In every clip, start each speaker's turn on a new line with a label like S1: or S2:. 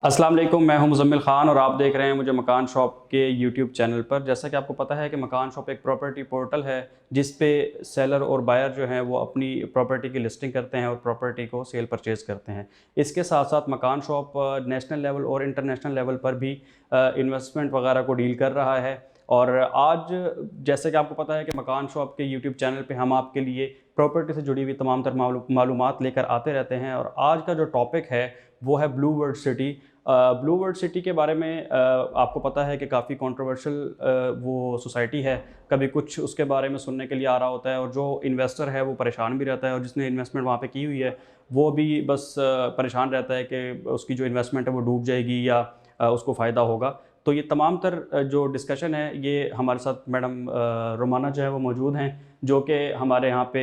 S1: अस्सलाम वालेकुम, मैं हूं मुज़म्मिल ख़ान और आप देख रहे हैं मुझे मकान शॉप के यूट्यूब चैनल पर। जैसा कि आपको पता है कि मकान शॉप एक प्रॉपर्टी पोर्टल है जिस पे सेलर और बायर जो हैं वो अपनी प्रॉपर्टी की लिस्टिंग करते हैं और प्रॉपर्टी को सेल परचेज़ करते हैं। इसके साथ साथ मकान शॉप नेशनल लेवल और इंटरनेशनल लेवल पर भी इन्वेस्टमेंट वगैरह को डील कर रहा है। और आज जैसे कि आपको पता है कि मकान शॉप के यूट्यूब चैनल पे हम आपके लिए प्रॉपर्टी से जुड़ी हुई तमाम तर मालूमात लेकर आते रहते हैं। और आज का जो टॉपिक है वो है blue world city. Blue world city के बारे में आपको पता है कि काफ़ी कंट्रोवर्शियल वो सोसाइटी है। कभी कुछ उसके बारे में सुनने के लिए आ रहा होता है और जो इन्वेस्टर है वो परेशान भी रहता है और जिसने इन्वेस्टमेंट वहाँ पे की हुई है वो भी बस परेशान रहता है कि उसकी जो इन्वेस्टमेंट है वो डूब जाएगी या उसको फ़ायदा होगा। तो ये तमाम तर जो डिस्कशन है ये हमारे साथ मैडम रोमाना जो है वो मौजूद हैं, जो कि हमारे यहाँ पे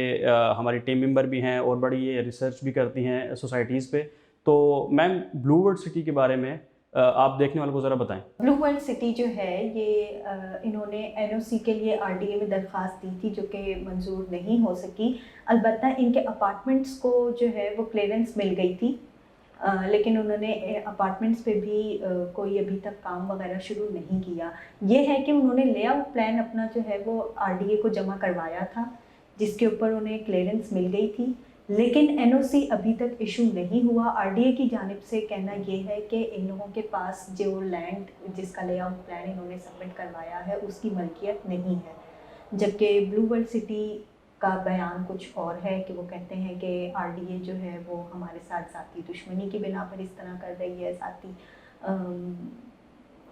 S1: हमारी टीम मेंबर भी हैं और बड़ी ये रिसर्च भी करती हैं सोसाइटीज़ पे। तो मैम, ब्लू वर्ल्ड सिटी के बारे में आप देखने वालों को ज़रा बताएं।
S2: ब्लू वर्ल्ड सिटी जो है ये इन्होंने एनओसी के लिए आरडीए में दरख्वास्त दी थी जो कि मंजूर नहीं हो सकी। अलबत्ता इनके अपार्टमेंट्स को जो है वो क्लियरेंस मिल गई थी, लेकिन उन्होंने अपार्टमेंट्स पे भी कोई अभी तक काम वगैरह शुरू नहीं किया। ये है कि उन्होंने लेआउट प्लान अपना जो है वो आरडीए को जमा करवाया था जिसके ऊपर उन्हें क्लियरेंस मिल गई थी, लेकिन एनओसी अभी तक इशू नहीं हुआ। आरडीए की जानिब से कहना ये है कि इन लोगों के पास जो लैंड जिसका लेआउट प्लान इन्होंने सबमिट करवाया है उसकी मलकियत नहीं है, जबकि ब्लू वर्ल्ड सिटी का बयान कुछ और है कि वो कहते हैं कि आरडीए जो है वो हमारे साथ ज़ाती दुश्मनी की बिना पर इस तरह कर रही है, ज़ाती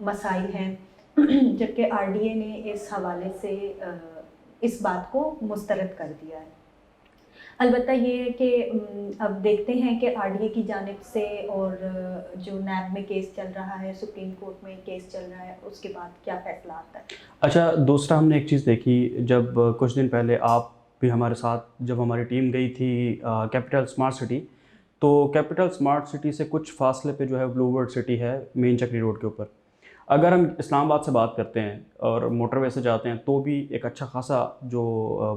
S2: मसाइल हैं। जबकि आरडीए ने इस हवाले से इस बात को मुस्तरद कर दिया है। अलबत्ता ये है कि अब देखते हैं कि आरडीए की जानिब से और जो नैब में केस चल रहा है, सुप्रीम कोर्ट में केस चल रहा है, उसके बाद क्या फ़ैसला आता है।
S1: अच्छा, दूसरा हमने एक चीज़ देखी जब कुछ दिन पहले आप भी हमारे साथ, जब हमारी टीम गई थी कैपिटल स्मार्ट सिटी, तो कैपिटल स्मार्ट सिटी से कुछ फासले पे जो है ब्लू वर्ल्ड सिटी है, मेन चक्री रोड के ऊपर। अगर हम इस्लामाबाद से बात करते हैं और मोटरवे से जाते हैं तो भी एक अच्छा खासा जो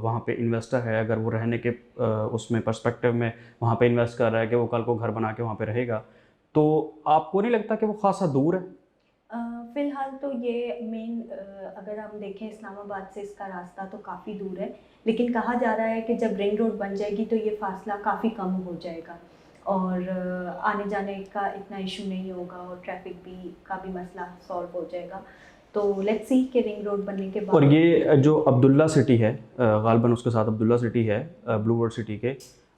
S1: वहाँ पे इन्वेस्टर है, अगर वो रहने के उसमें पर्सपेक्टिव में वहाँ पे इन्वेस्ट कर रहा है कि वो कल को घर बना के वहाँ पे रहेगा, तो आपको नहीं लगता कि वो खासा दूर है?
S2: फ़िलहाल तो ये मेन अगर हम देखें इस्लामाबाद से इसका रास्ता तो काफ़ी दूर है, लेकिन कहा जा रहा है कि जब रिंग रोड बन जाएगी तो ये फ़ासला काफ़ी कम हो जाएगा और आने जाने का इतना इशू नहीं होगा और ट्रैफिक भी का भी मसला सॉल्व हो जाएगा। तो लेट्स सी कि रिंग रोड बनने के
S1: और
S2: बाद
S1: ये जो अब्दुल्ला सिटी है, गालिबन उसके साथ अब्दुल्ला सिटी है, ब्लू वर्ल्ड सिटी के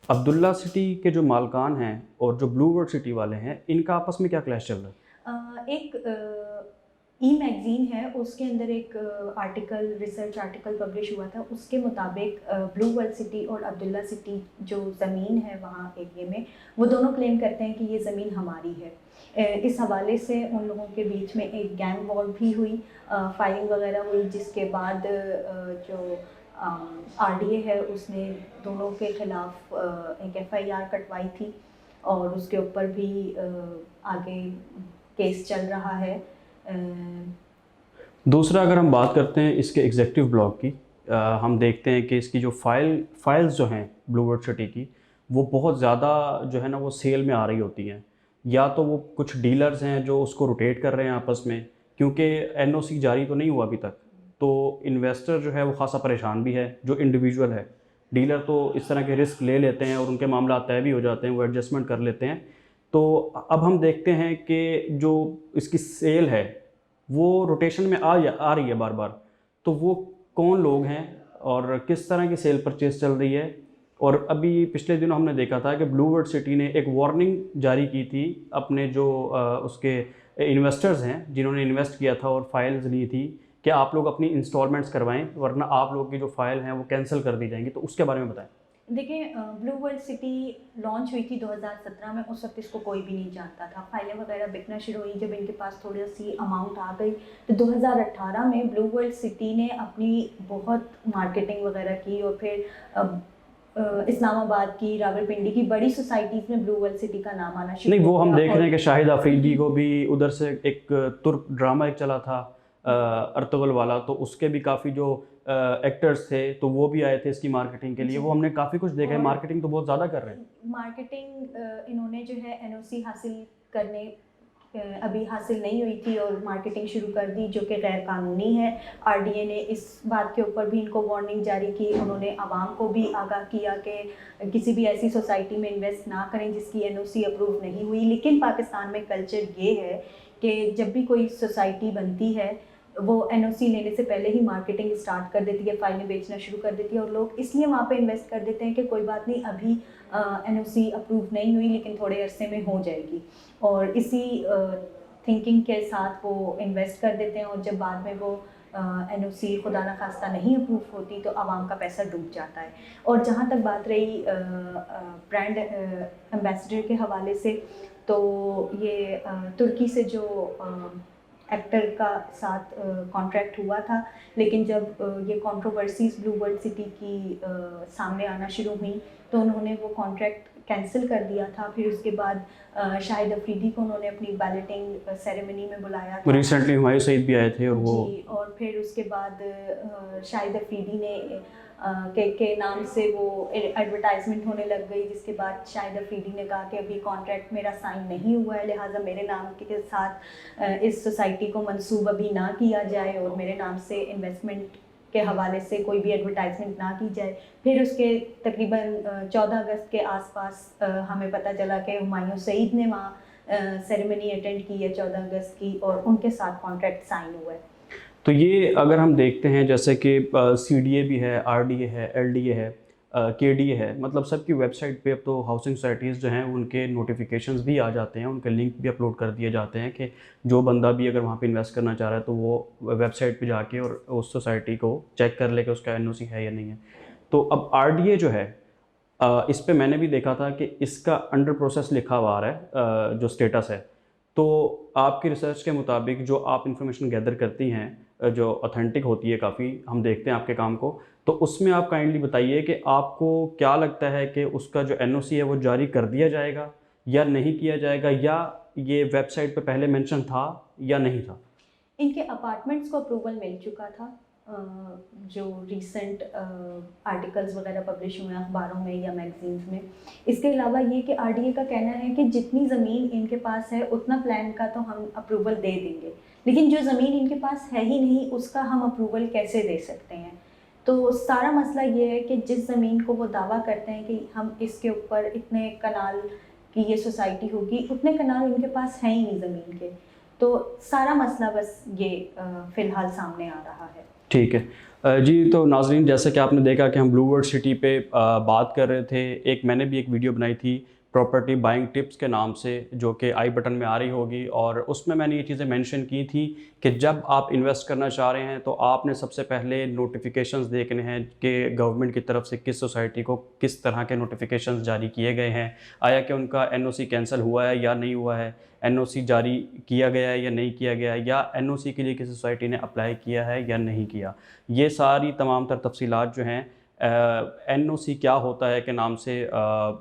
S1: अब्दुल्ला सिटी के जो मालकान हैं और जो ब्लू वर्ल्ड सिटी वाले हैं, इनका आपस में क्या क्लैश चल रहा है?
S2: एक ई मैगज़ीन है, उसके अंदर एक आर्टिकल रिसर्च आर्टिकल पब्लिश हुआ था। उसके मुताबिक ब्लू वर्ल्ड सिटी और अब्दुल्ला सिटी जो ज़मीन है वहाँ एरिए में, वो दोनों क्लेम करते हैं कि ये ज़मीन हमारी है। इस हवाले से उन लोगों के बीच में एक गैंग वॉर भी हुई, फायरिंग वगैरह हुई, जिसके बाद जो आरडीए है उसने दोनों के ख़िलाफ़ एक एफआईआर कटवाई थी और उसके ऊपर भी आगे केस चल रहा है।
S1: दूसरा, अगर हम बात करते हैं इसके एग्जेक्टिव ब्लॉक की, हम देखते हैं कि इसकी जो फाइल्स जो हैं ब्लू वर्ल्ड सिटी की, वो बहुत ज़्यादा जो है ना वो सेल में आ रही होती हैं। या तो वो कुछ डीलर्स हैं जो उसको रोटेट कर रहे हैं आपस में, क्योंकि एनओसी जारी तो नहीं हुआ अभी तक। तो इन्वेस्टर जो है वो खासा परेशान भी है, जो इंडिविजुअल है। डीलर तो इस तरह के रिस्क ले लेते हैं और उनके मामला तय भी हो जाते हैं, वो एडजस्टमेंट कर लेते हैं। तो अब हम देखते हैं कि जो इसकी सेल है वो रोटेशन में आ रही है बार बार। तो वो कौन लोग हैं और किस तरह की सेल परचेज चल रही है? और अभी पिछले दिनों हमने देखा था कि ब्लू वर्ल्ड सिटी ने एक वार्निंग जारी की थी अपने जो उसके इन्वेस्टर्स हैं जिन्होंने इन्वेस्ट किया था और फाइल्स ली थी, कि आप लोग अपनी इंस्टॉलमेंट्स करवाएं वरना आप लोगों की जो फाइल हैं वो कैंसिल कर दी जाएंगी। तो उसके बारे में बताएं।
S2: देखिए, ब्लू वर्ल्ड सिटी लॉन्च हुई थी 2017 में। उस वक्त इसको कोई भी नहीं जानता था। फाइलें वगैरह बिकना शुरू हुई जब इनके पास थोड़ी सी अमाउंट आ गई, तो 2018 में ब्लू वर्ल्ड सिटी ने अपनी बहुत मार्केटिंग वगैरह की और फिर इस्लामाबाद की, रावलपिंडी की बड़ी सोसाइटीज़ में ब्लू वर्ल्ड सिटी का नाम आना
S1: नहीं,
S2: शुरू हो
S1: वो हम
S2: गया।
S1: देख रहे
S2: और
S1: हैं कि शाहिद अफरीदी को भी उधर से एक तुर्क ड्रामा एक चला था, अर्तुगल वाला, तो उसके भी काफ़ी जो एक्टर्स थे तो वो भी आए थे इसकी मार्केटिंग के लिए।
S2: जी,
S1: वो हमने काफ़ी कुछ देखा है,
S2: और
S1: मार्केटिंग तो बहुत ज़्यादा कर रहे हैं।
S2: मार्केटिंग इन्होंने जो है एनओसी हासिल करने अभी हासिल नहीं हुई थी और मार्केटिंग शुरू कर दी जो कि गैर कानूनी है। आरडीए ने इस बात के ऊपर भी इनको वार्निंग जारी की, उन्होंने आवाम को भी आगाह किया कि किसी भी ऐसी सोसाइटी में इन्वेस्ट ना करें जिसकी एनओसी अप्रूव नहीं हुई। लेकिन पाकिस्तान में कल्चर ये है कि जब भी कोई सोसाइटी बनती है वो एनओसी लेने से पहले ही मार्केटिंग स्टार्ट कर देती है, फाइलें बेचना शुरू कर देती है और लोग इसलिए वहाँ पे इन्वेस्ट कर देते हैं कि कोई बात नहीं, अभी एनओसी अप्रूव नहीं हुई लेकिन थोड़े अरसे में हो जाएगी, और इसी थिंकिंग के साथ वो इन्वेस्ट कर देते हैं और जब बाद में वो एनओसी खुदा न खास्ता नहीं अप्रूव होती तो आवाम का पैसा डूब जाता है। और जहाँ तक बात रही ब्रांड एम्बेसडर के हवाले से, तो ये तुर्की से जो एक्टर का साथ कॉन्ट्रैक्ट हुआ था, लेकिन जब ये कंट्रोवर्सीज ब्लू वर्ल्ड सिटी की सामने आना शुरू हुई तो उन्होंने वो कॉन्ट्रैक्ट कैंसिल कर दिया था। फिर उसके बाद शाहिद अफरीदी को उन्होंने अपनी बैलेटिंग सेरेमनी में बुलाया था।
S1: रिसेंटली हुमायूं सईद भी आए थे और वो
S2: जी, और फिर उसके बाद शाहिद अफरीदी ने के नाम से वो एडवर्टाइजमेंट होने लग गई, जिसके बाद शाहिद अफरीदी ने कहा कि अभी कॉन्ट्रैक्ट मेरा साइन नहीं हुआ है, लिहाजा मेरे नाम के साथ इस सोसाइटी को मंसूब अभी ना किया जाए और मेरे नाम से इन्वेस्टमेंट के हवाले से कोई भी एडवर्टाइजमेंट ना की जाए। फिर उसके तकरीबन 14 अगस्त के आसपास हमें पता चला कि हुमायूं सईद ने वहाँ सेरेमनी अटेंड की है 14 अगस्त की, और उनके साथ कॉन्ट्रैक्ट साइन हुआ है।
S1: तो ये अगर हम देखते हैं जैसे कि सीडीए भी है, आरडीए है, एलडीए है, केडीए है, मतलब सबकी वेबसाइट पे अब तो हाउसिंग सोसाइटीज़ जो हैं उनके नोटिफिकेशंस भी आ जाते हैं, उनके लिंक भी अपलोड कर दिए जाते हैं कि जो बंदा भी अगर वहाँ पे इन्वेस्ट करना चाह रहा है तो वो वेबसाइट पे जाके और उस सोसाइटी को चेक कर ले कि उसका एनओसी है या नहीं है। तो अब आरडीए जो है इस पे मैंने भी देखा था कि इसका अंडर प्रोसेस लिखा हुआ आ रहा है जो स्टेटस है। तो आपकी रिसर्च के मुताबिक जो आप इंफॉर्मेशन गैदर करती हैं जो ऑथेंटिक होती है काफ़ी, हम देखते हैं आपके काम को, तो उसमें आप काइंडली बताइए कि आपको क्या लगता है कि उसका जो एनओसी है वो जारी कर दिया जाएगा या नहीं किया जाएगा, या ये वेबसाइट पे पहले मेंशन था या नहीं था?
S2: इनके अपार्टमेंट्स को अप्रूवल मिल चुका था, जो रीसेंट आर्टिकल्स वगैरह पब्लिश हुए हैं अखबारों में या मैगजीन्स में। इसके अलावा ये कि आरडीए का कहना है कि जितनी ज़मीन इनके पास है उतना प्लान का तो हम अप्रूवल दे देंगे, लेकिन जो ज़मीन इनके पास है ही नहीं उसका हम अप्रूवल कैसे दे सकते हैं। तो सारा मसला ये है कि जिस ज़मीन को वो दावा करते हैं कि हम इसके ऊपर इतने कनाल की ये सोसाइटी होगी, उतने कनाल इनके पास हैं ही नहीं ज़मीन के। तो सारा मसला बस ये फ़िलहाल सामने आ रहा है।
S1: ठीक है जी। तो नाजरीन, जैसे कि आपने देखा कि हम ब्लू वर्ल्ड सिटी पे बात कर रहे थे, मैंने भी एक वीडियो बनाई थी प्रॉपर्टी बाइंग टिप्स के नाम से, जो कि आई बटन में आ रही होगी, और उसमें मैंने ये चीज़ें मेंशन की थी कि जब आप इन्वेस्ट करना चाह रहे हैं तो आपने सबसे पहले नोटिफिकेशंस देखने हैं कि गवर्नमेंट की तरफ से किस सोसाइटी को किस तरह के नोटिफिकेशंस जारी किए गए हैं, आया कि उनका एनओसी कैंसिल हुआ है या नहीं हुआ है, एनओसी जारी किया गया है या नहीं किया गया है, या एनओसी के लिए किसी सोसाइटी ने अप्लाई किया है या नहीं किया। ये सारी तमाम तर तफसीलात जो हैं एनओसी क्या होता है के नाम से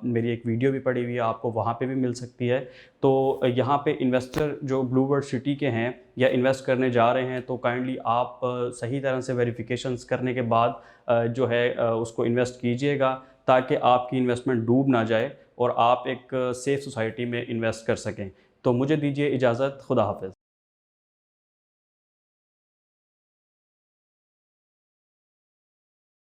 S1: मेरी एक वीडियो भी पड़ी हुई है, आपको वहाँ पे भी मिल सकती है। तो यहाँ पे इन्वेस्टर जो ब्लू वर्ल्ड सिटी के हैं या इन्वेस्ट करने जा रहे हैं तो काइंडली आप सही तरह से वेरिफिकेशंस करने के बाद जो है उसको इन्वेस्ट कीजिएगा, ताकि आपकी इन्वेस्टमेंट डूब ना जाए और आप एक सेफ़ सोसाइटी में इन्वेस्ट कर सकें। तो मुझे दीजिए इजाज़त, खुदा हाफ़िज़।